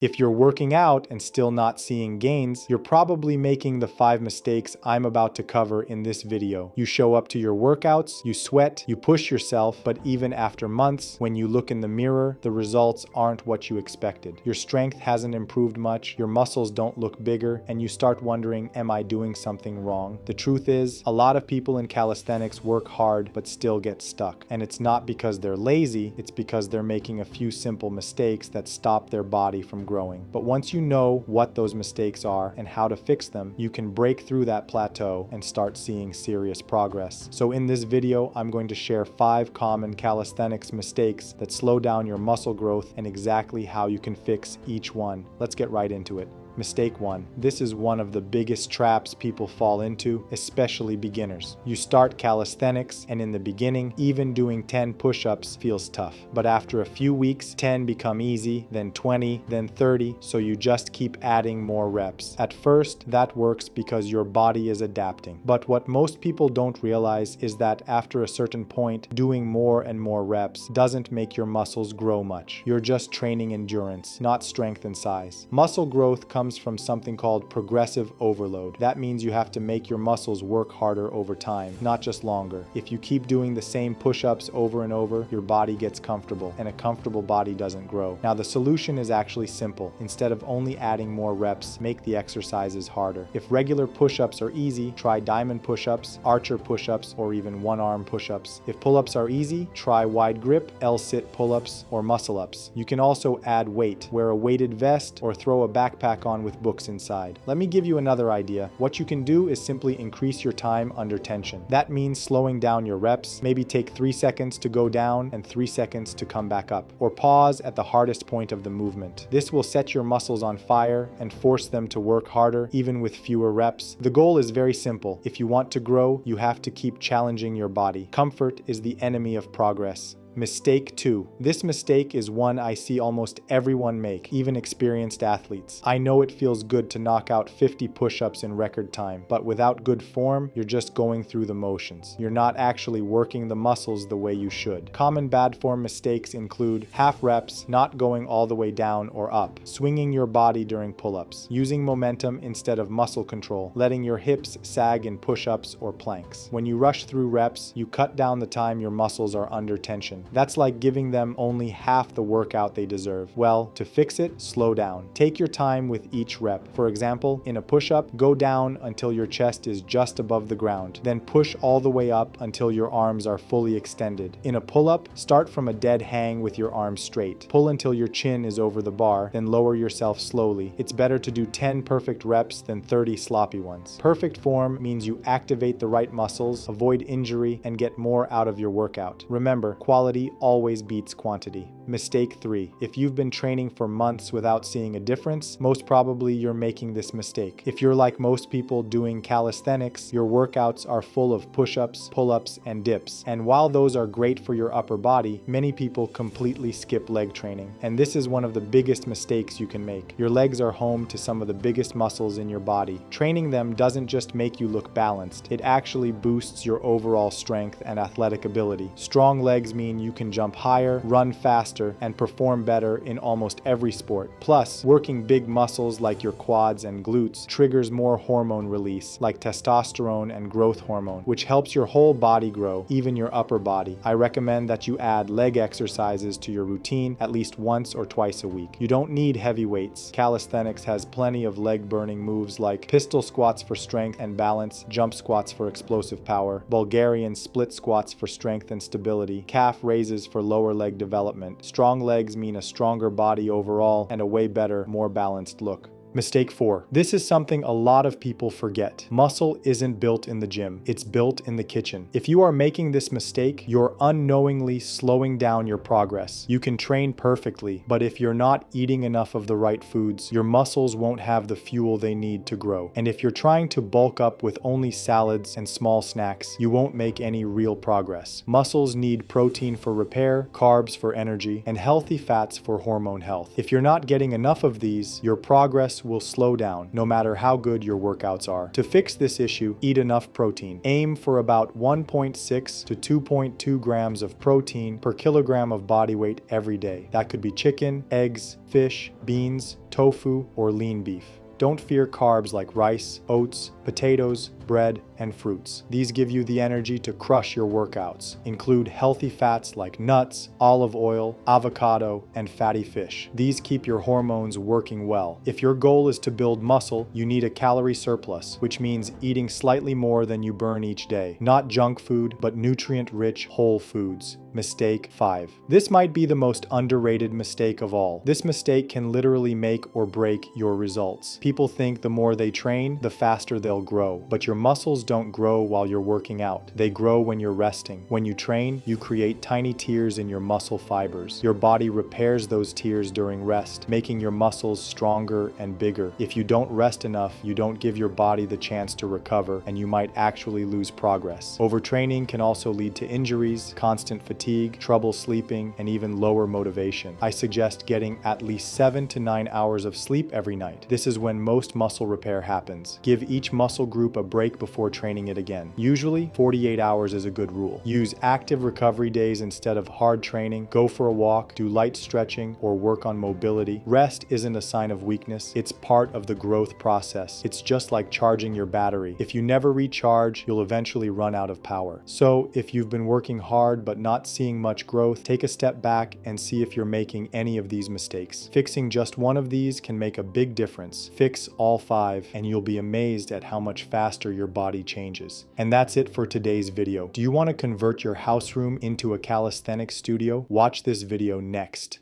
If you're working out and still not seeing gains, you're probably making the 5 mistakes I'm about to cover in this video. You show up to your workouts, you sweat, you push yourself, but even after months, when you look in the mirror, the results aren't what you expected. Your strength hasn't improved much, your muscles don't look bigger, and you start wondering, am I doing something wrong? The truth is, a lot of people in calisthenics work hard but still get stuck. And it's not because they're lazy, it's because they're making a few simple mistakes that stop their body from growing. But once you know what those mistakes are and how to fix them, you can break through that plateau and start seeing serious progress. So in this video, I'm going to share 5 common calisthenics mistakes that slow down your muscle growth and exactly how you can fix each one. Let's get right into it. Mistake 1. This is one of the biggest traps people fall into, especially beginners. You start calisthenics, and in the beginning, even doing 10 push-ups feels tough. But after a few weeks, 10 become easy, then 20, then 30, so you just keep adding more reps. At first, that works because your body is adapting. But what most people don't realize is that after a certain point, doing more and more reps doesn't make your muscles grow much. You're just training endurance, not strength and size. Muscle growth comes from something called progressive overload. That means you have to make your muscles work harder over time, not just longer. If you keep doing the same push-ups over and over, your body gets comfortable, and a comfortable body doesn't grow. Now, the solution is actually simple. Instead of only adding more reps, make the exercises harder. If regular push-ups are easy, try diamond push-ups, archer push-ups, or even one-arm push-ups. If pull-ups are easy, try wide grip, L-sit pull-ups, or muscle-ups. You can also add weight. Wear a weighted vest or throw a backpack on with books inside. Let me give you another idea. What you can do is simply increase your time under tension. That means slowing down your reps, maybe take 3 seconds to go down and 3 seconds to come back up, or pause at the hardest point of the movement. This will set your muscles on fire and force them to work harder, even with fewer reps. The goal is very simple. If you want to grow, you have to keep challenging your body. Comfort is the enemy of progress. Mistake 2. This mistake is one I see almost everyone make, even experienced athletes. I know it feels good to knock out 50 push-ups in record time, but without good form, you're just going through the motions. You're not actually working the muscles the way you should. Common bad form mistakes include half reps, not going all the way down or up, swinging your body during pull-ups, using momentum instead of muscle control, letting your hips sag in push-ups or planks. When you rush through reps, you cut down the time your muscles are under tension. That's like giving them only half the workout they deserve. Well, to fix it, slow down. Take your time with each rep. For example, in a push-up, go down until your chest is just above the ground. Then push all the way up until your arms are fully extended. In a pull-up, start from a dead hang with your arms straight. Pull until your chin is over the bar, then lower yourself slowly. It's better to do 10 perfect reps than 30 sloppy ones. Perfect form means you activate the right muscles, avoid injury, and get more out of your workout. Remember, quality always beats quantity. Mistake 3. If you've been training for months without seeing a difference, most probably you're making this mistake. If you're like most people doing calisthenics, your workouts are full of push-ups, pull-ups, and dips. And while those are great for your upper body, many people completely skip leg training. And this is one of the biggest mistakes you can make. Your legs are home to some of the biggest muscles in your body. Training them doesn't just make you look balanced, it actually boosts your overall strength and athletic ability. Strong legs mean you can jump higher, run faster, and perform better in almost every sport. Plus, working big muscles like your quads and glutes triggers more hormone release, like testosterone and growth hormone, which helps your whole body grow, even your upper body. I recommend that you add leg exercises to your routine at least once or twice a week. You don't need heavy weights. Calisthenics has plenty of leg-burning moves like pistol squats for strength and balance, jump squats for explosive power, Bulgarian split squats for strength and stability, calf raises for lower leg development. Strong legs mean a stronger body overall and a way better, more balanced look. Mistake 4. This is something a lot of people forget. Muscle isn't built in the gym, it's built in the kitchen. If you are making this mistake, you're unknowingly slowing down your progress. You can train perfectly, but if you're not eating enough of the right foods, your muscles won't have the fuel they need to grow. And if you're trying to bulk up with only salads and small snacks, you won't make any real progress. Muscles need protein for repair, carbs for energy, and healthy fats for hormone health. If you're not getting enough of these, your progress progress will slow down, no matter how good your workouts are. To fix this issue, eat enough protein. Aim for about 1.6 to 2.2 grams of protein per kilogram of body weight every day. That could be chicken, eggs, fish, beans, tofu, or lean beef. Don't fear carbs like rice, oats, potatoes, bread, and fruits. These give you the energy to crush your workouts. Include healthy fats like nuts, olive oil, avocado, and fatty fish. These keep your hormones working well. If your goal is to build muscle, you need a calorie surplus, which means eating slightly more than you burn each day. Not junk food, but nutrient-rich whole foods. Mistake 5. This might be the most underrated mistake of all. This mistake can literally make or break your results. People think the more they train, the faster they'll grow. But your muscles don't grow while you're working out. They grow when you're resting. When you train, you create tiny tears in your muscle fibers. Your body repairs those tears during rest, making your muscles stronger and bigger. If you don't rest enough, you don't give your body the chance to recover, and you might actually lose progress. Overtraining can also lead to injuries, constant fatigue, trouble sleeping, and even lower motivation. I suggest getting at least 7 to 9 hours of sleep every night. This is when most muscle repair happens. Give each muscle group a break before training it again. Usually, 48 hours is a good rule. Use active recovery days instead of hard training. Go for a walk, do light stretching, or work on mobility. Rest isn't a sign of weakness. It's part of the growth process. It's just like charging your battery. If you never recharge, you'll eventually run out of power. So, if you've been working hard but not seeing much growth, take a step back and see if you're making any of these mistakes. Fixing just one of these can make a big difference. Fix all 5 and you'll be amazed at how much faster your body changes. And that's it for today's video. Do you want to convert your house room into a calisthenics studio? Watch this video next.